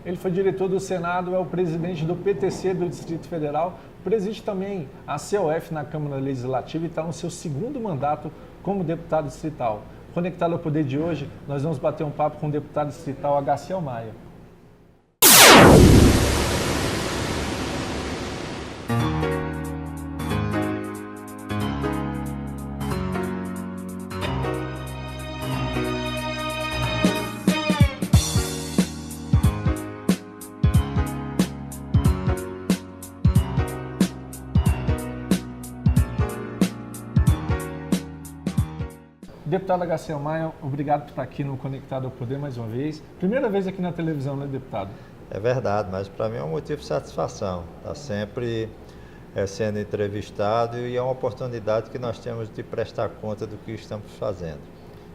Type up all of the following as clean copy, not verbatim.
Ele foi diretor do Senado, é o presidente do PTC do Distrito Federal, preside também a COF na Câmara Legislativa e está no seu segundo mandato como deputado distrital. Conectado ao Poder de hoje, nós vamos bater um papo com o deputado distrital Agaciel Maia. Deputado Agaciel Maia, obrigado por estar aqui no Conectado ao Poder mais uma vez. Primeira vez aqui na televisão, né, deputado? É verdade, mas para mim é um motivo de satisfação. Está sempre sendo entrevistado e é uma oportunidade que nós temos de prestar conta do que estamos fazendo.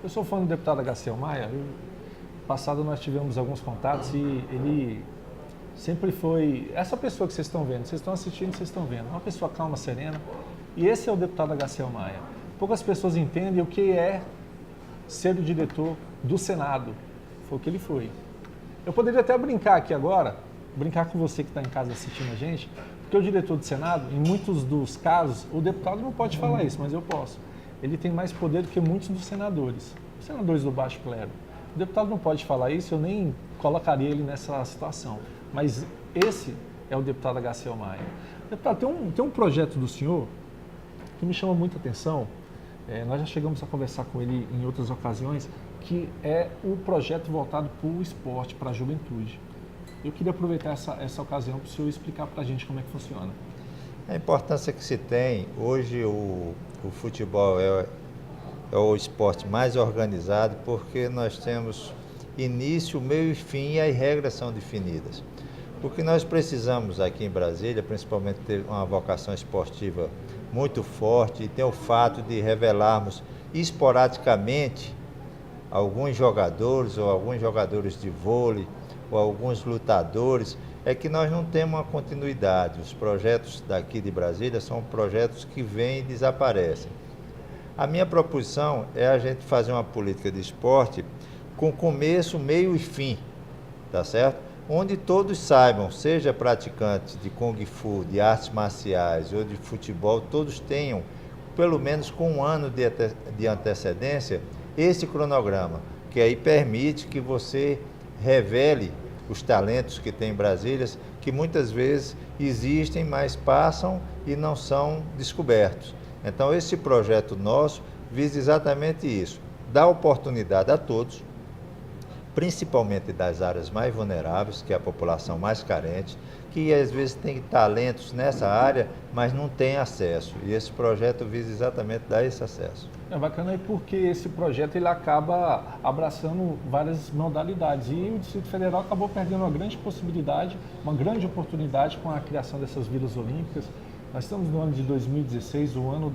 Eu sou fã do deputado Agaciel Maia. No passado nós tivemos alguns contatos e ele sempre foi essa pessoa que vocês estão vendo. Vocês estão assistindo, vocês estão vendo. Uma pessoa calma, serena. E esse é o deputado Agaciel Maia. Poucas pessoas entendem o que é ser o diretor do Senado. Foi o que ele foi. Eu poderia até brincar aqui agora, brincar com você que está em casa assistindo a gente, porque o diretor do Senado, em muitos dos casos, o deputado não pode falar isso, mas eu posso. Ele tem mais poder do que muitos dos senadores, os senadores do baixo clero. O deputado não pode falar isso, eu nem colocaria ele nessa situação. Mas esse é o deputado Agaciel Maia. Deputado, tem um projeto do senhor que me chama muita atenção. Nós já chegamos a conversar com ele em outras ocasiões, que é o projeto voltado para o esporte, para a juventude. Eu queria aproveitar essa ocasião para o senhor explicar para a gente como é que funciona. A importância que se tem, hoje o futebol é o esporte mais organizado porque nós temos início, meio e fim e as regras são definidas. O que nós precisamos aqui em Brasília, principalmente ter uma vocação esportiva muito forte e tem o fato de revelarmos esporadicamente alguns jogadores ou alguns jogadores de vôlei ou alguns lutadores, é que nós não temos uma continuidade. Os projetos daqui de Brasília são projetos que vêm e desaparecem. A minha proposição é a gente fazer uma política de esporte com começo, meio e fim, tá certo? Onde todos saibam, seja praticantes de Kung Fu, de artes marciais ou de futebol, todos tenham, pelo menos com um ano de antecedência, esse cronograma, que aí permite que você revele os talentos que tem em Brasília, que muitas vezes existem, mas passam e não são descobertos. Então, esse projeto nosso visa exatamente isso, dar oportunidade a todos, principalmente das áreas mais vulneráveis, que é a população mais carente, que às vezes tem talentos nessa área, mas não tem acesso. E esse projeto visa exatamente dar esse acesso. É bacana porque esse projeto ele acaba abraçando várias modalidades e o Distrito Federal acabou perdendo uma grande possibilidade, uma grande oportunidade com a criação dessas vilas olímpicas. Nós estamos no ano de 2016, o ano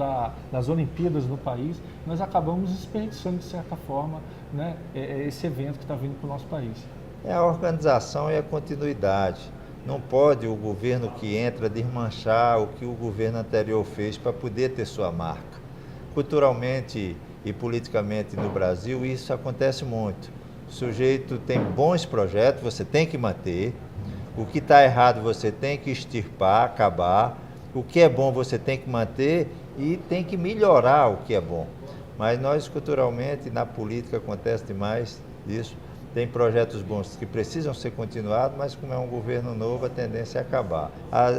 das Olimpíadas no país, nós acabamos desperdiçando, de certa forma, né, esse evento que está vindo para o nosso país. É a organização e a continuidade. Não pode o governo que entra desmanchar o que o governo anterior fez para poder ter sua marca. Culturalmente e politicamente no Brasil, isso acontece muito. O sujeito tem bons projetos, você tem que manter. O que está errado você tem que extirpar, acabar. O que é bom você tem que manter e tem que melhorar o que é bom. Mas nós, culturalmente, na política acontece demais isso. Tem projetos bons que precisam ser continuados, mas como é um governo novo, a tendência é acabar.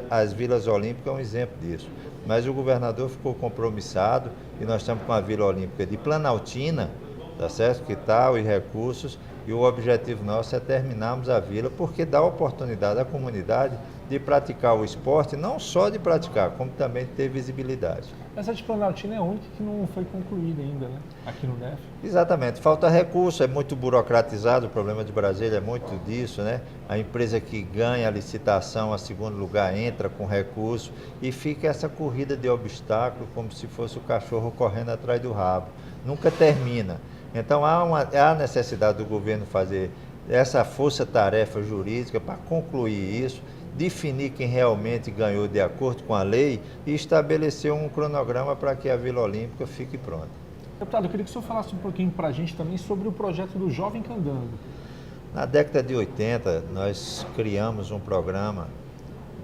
As vilas olímpicas é um exemplo disso. Mas o governador ficou compromissado e nós estamos com a Vila Olímpica de Planaltina, tá certo? Que está os recursos e o objetivo nosso é terminarmos a vila, porque dá oportunidade à comunidade de praticar o esporte, não só de praticar, como também de ter visibilidade. Essa de Planaltina é a única que não foi concluída ainda, né? Aqui no DF. Exatamente, falta recurso, é muito burocratizado, o problema de Brasília é muito disso, né? A empresa que ganha a licitação, a segundo lugar, entra com recurso e fica essa corrida de obstáculo, como se fosse o cachorro correndo atrás do rabo. Nunca termina. Então há necessidade do governo fazer essa força-tarefa jurídica para concluir isso, definir quem realmente ganhou de acordo com a lei e estabelecer um cronograma para que a Vila Olímpica fique pronta. Deputado, eu queria que o senhor falasse um pouquinho para a gente também sobre o projeto do Jovem Candango. Na década de 80, nós criamos um programa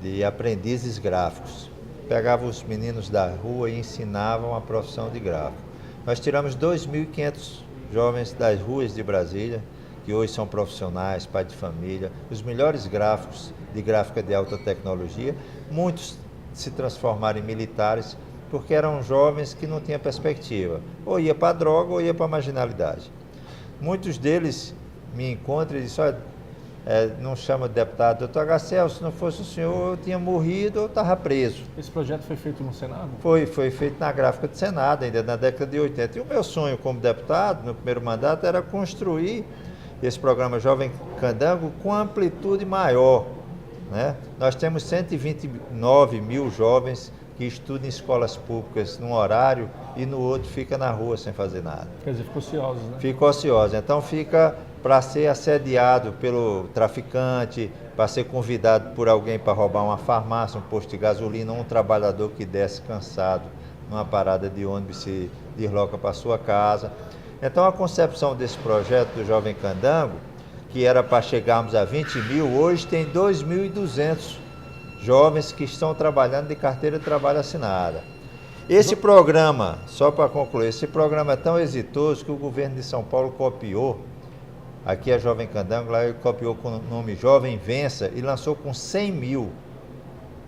de aprendizes gráficos. Pegavam os meninos da rua e ensinavam a profissão de gráfico. Nós tiramos 2.500 jovens das ruas de Brasília, que hoje são profissionais, pai de família, os melhores gráficos de gráfica de alta tecnologia. Muitos se transformaram em militares, porque eram jovens que não tinham perspectiva. Ou ia para a droga ou ia para a marginalidade. Muitos deles me encontram e dizem, não chama de deputado, doutor Garcel, se não fosse o senhor, eu tinha morrido ou estava preso. Esse projeto foi feito no Senado? Foi feito na gráfica do Senado, ainda na década de 80. E o meu sonho como deputado, no primeiro mandato, era construir esse programa Jovem Candango com amplitude maior, né? Nós temos 129 mil jovens que estudam em escolas públicas num horário e no outro fica na rua sem fazer nada. Quer dizer, ficou ociosos, né? Fica ocioso. Então fica para ser assediado pelo traficante, para ser convidado por alguém para roubar uma farmácia, um posto de gasolina, ou um trabalhador que desce cansado numa parada de ônibus e se desloca para sua casa. Então a concepção desse projeto do Jovem Candango, que era para chegarmos a 20 mil, hoje tem 2.200 jovens que estão trabalhando de carteira de trabalho assinada. Esse programa, só para concluir, esse programa é tão exitoso que o governo de São Paulo copiou. Aqui a Jovem Candango, lá ele copiou com o nome Jovem Vença e lançou com 100 mil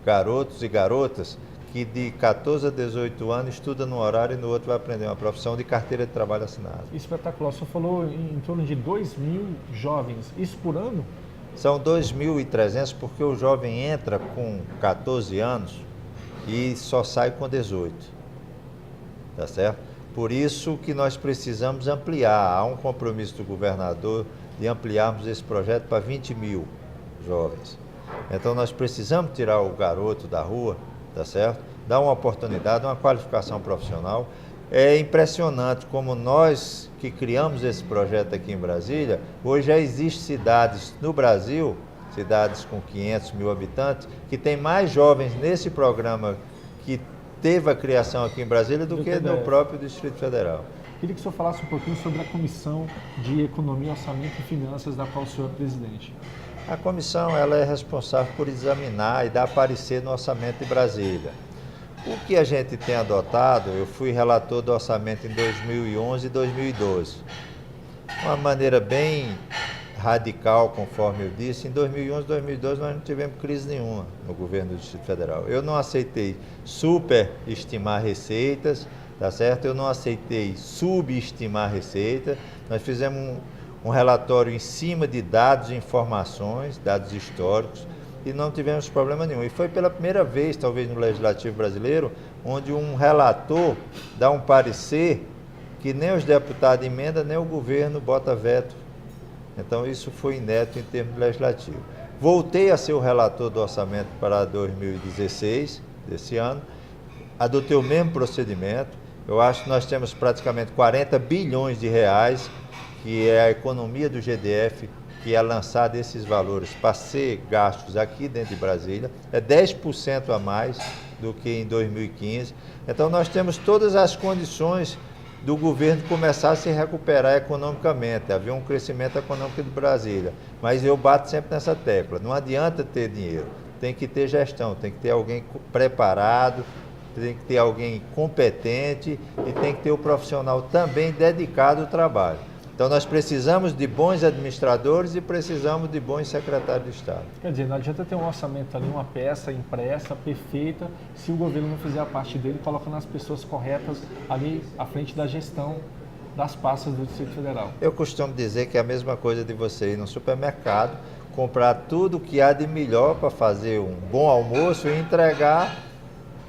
garotos e garotas que de 14 a 18 anos estudam num horário e no outro vai aprender uma profissão de carteira de trabalho assinada. Espetacular. Você falou em torno de 2.000 jovens. Isso por ano? São 2.300 porque o jovem entra com 14 anos e só sai com 18. Tá certo? Por isso que nós precisamos ampliar. Há um compromisso do governador de ampliarmos esse projeto para 20 mil jovens. Então nós precisamos tirar o garoto da rua, tá certo? Dar uma oportunidade, uma qualificação profissional. É impressionante como nós que criamos esse projeto aqui em Brasília, hoje já existem cidades no Brasil, cidades com 500 mil habitantes, que tem mais jovens nesse programa que teve a criação aqui em Brasília do que no próprio Distrito Federal. Queria que o senhor falasse um pouquinho sobre a Comissão de Economia, Orçamento e Finanças, da qual o senhor é presidente. A comissão ela é responsável por examinar e dar parecer no orçamento de Brasília. O que a gente tem adotado, eu fui relator do orçamento em 2011 e 2012. Uma maneira bem radical, conforme eu disse, em 2011 e 2012 nós não tivemos crise nenhuma no governo do Distrito Federal. Eu não aceitei superestimar receitas, tá certo? Eu não aceitei subestimar receitas. Nós fizemos um relatório em cima de dados e informações, dados históricos, e não tivemos problema nenhum. E foi pela primeira vez, talvez no Legislativo brasileiro, onde um relator dá um parecer que nem os deputados emendam, nem o governo bota veto. Então isso foi inédito em termos legislativos. Voltei a ser o relator do orçamento para 2016, desse ano, adotei o mesmo procedimento. Eu acho que nós temos praticamente 40 bilhões de reais, que é a economia do GDF, que é lançada esses valores para ser gastos aqui dentro de Brasília, é 10% a mais do que em 2015. Então nós temos todas as condições do governo começar a se recuperar economicamente. Havia um crescimento econômico de Brasília, mas eu bato sempre nessa tecla. Não adianta ter dinheiro, tem que ter gestão, tem que ter alguém preparado, tem que ter alguém competente e tem que ter o profissional também dedicado ao trabalho. Então nós precisamos de bons administradores e precisamos de bons secretários de Estado. Quer dizer, não adianta ter um orçamento ali, uma peça impressa, perfeita, se o governo não fizer a parte dele, colocando as pessoas corretas ali à frente da gestão das pastas do Distrito Federal. Eu costumo dizer que é a mesma coisa de você ir no supermercado, comprar tudo que há de melhor para fazer um bom almoço e entregar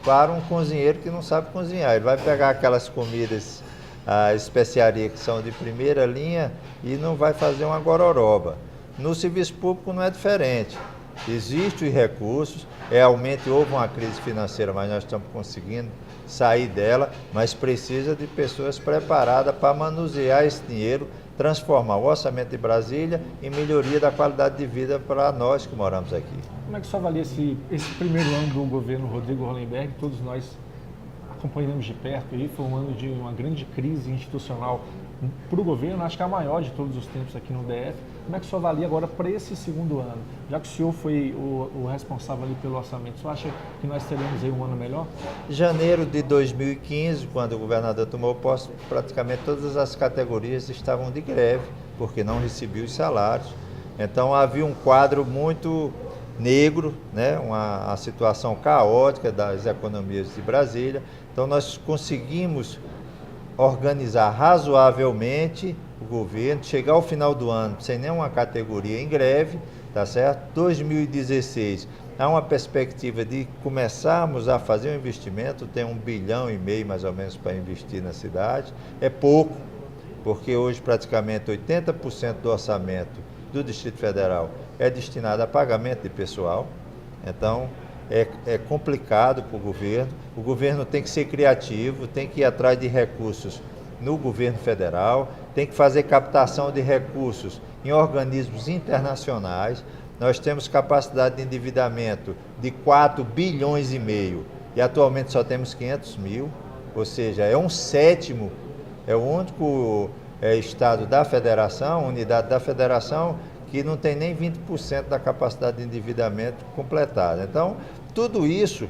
para um cozinheiro que não sabe cozinhar. Ele vai pegar aquelas comidas, a especiaria que são de primeira linha e não vai fazer uma gororoba. No serviço público não é diferente. Existem os recursos, realmente houve uma crise financeira, mas nós estamos conseguindo sair dela, mas precisa de pessoas preparadas para manusear esse dinheiro, transformar o orçamento de Brasília em melhoria da qualidade de vida para nós que moramos aqui. Como é que o senhor avalia esse primeiro ano do governo Rodrigo Hollenberg? Todos nós acompanhamos de perto, e foi um ano de uma grande crise institucional para o governo, acho que é a maior de todos os tempos aqui no DF. Como é que o senhor avalia agora para esse segundo ano? Já que o senhor foi o responsável ali pelo orçamento, o senhor acha que nós teremos aí um ano melhor? Janeiro de 2015, quando o governador tomou posse, praticamente todas as categorias estavam de greve, porque não recebiam os salários. Então havia um quadro muito negro, né? Uma situação caótica das economias de Brasília. Então nós conseguimos organizar razoavelmente o governo, chegar ao final do ano sem nenhuma categoria em greve, tá certo? 2016, há uma perspectiva de começarmos a fazer um investimento, tem 1,5 bilhão mais ou menos para investir na cidade, é pouco, porque hoje praticamente 80% do orçamento do Distrito Federal é destinado a pagamento de pessoal, então é complicado para o governo tem que ser criativo, tem que ir atrás de recursos no governo federal, tem que fazer captação de recursos em organismos internacionais. Nós temos capacidade de endividamento de 4,5 bilhões e atualmente só temos 500 mil, ou seja, é um sétimo, é o único estado da federação, unidade da federação, que não tem nem 20% da capacidade de endividamento completada. Então, tudo isso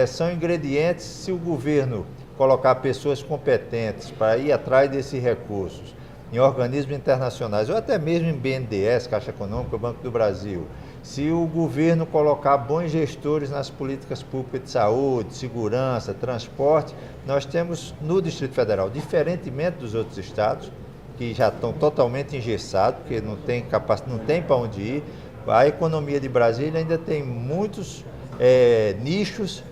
são ingredientes, se o governo colocar pessoas competentes para ir atrás desses recursos em organismos internacionais, ou até mesmo em BNDES, Caixa Econômica, Banco do Brasil, se o governo colocar bons gestores nas políticas públicas de saúde, segurança, transporte, nós temos no Distrito Federal, diferentemente dos outros estados, que já estão totalmente engessados, porque não tem capacidade, não tem para onde ir, a economia de Brasília ainda tem muitos nichos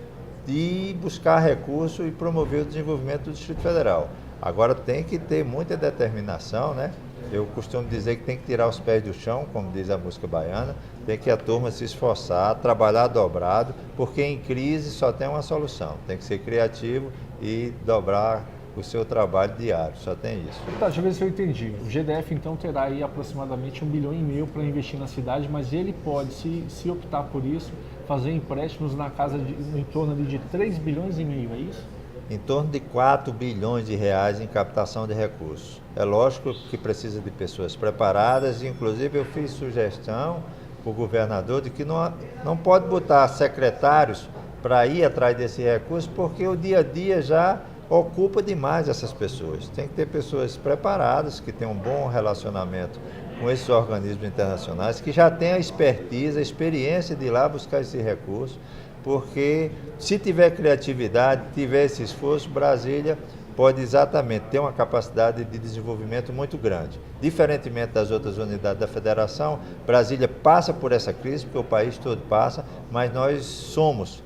de buscar recursos e promover o desenvolvimento do Distrito Federal. Agora tem que ter muita determinação, né? Eu costumo dizer que tem que tirar os pés do chão, como diz a música baiana, tem que a turma se esforçar, trabalhar dobrado, porque em crise só tem uma solução, tem que ser criativo e dobrar o seu trabalho diário, só tem isso. Tá, deixa eu ver se eu entendi. O GDF então terá aí aproximadamente 1,5 bilhão para investir na cidade, mas ele pode, se optar por isso, fazer empréstimos na casa em torno de 3,5 bilhões, é isso? Em torno de 4 bilhões de reais em captação de recursos. É lógico que precisa de pessoas preparadas, inclusive eu fiz sugestão para o governador de que não pode botar secretários para ir atrás desse recurso, porque o dia a dia já ocupa demais essas pessoas. Tem que ter pessoas preparadas, que tenham um bom relacionamento com esses organismos internacionais, que já tenham a expertise, a experiência de ir lá buscar esse recurso, porque se tiver criatividade, tiver esse esforço, Brasília pode exatamente ter uma capacidade de desenvolvimento muito grande. Diferentemente das outras unidades da federação, Brasília passa por essa crise, porque o país todo passa, mas nós somos,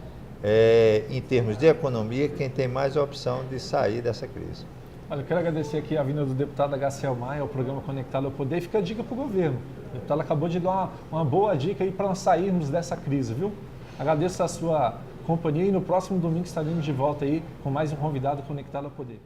em termos de economia, quem tem mais opção de sair dessa crise. Olha, eu quero agradecer aqui a vinda do deputado HCL Maia ao programa Conectado ao Poder. Fica a dica para o governo. O deputado acabou de dar uma boa dica aí para nós sairmos dessa crise, viu? Agradeço a sua companhia e no próximo domingo estaremos de volta aí com mais um convidado Conectado ao Poder.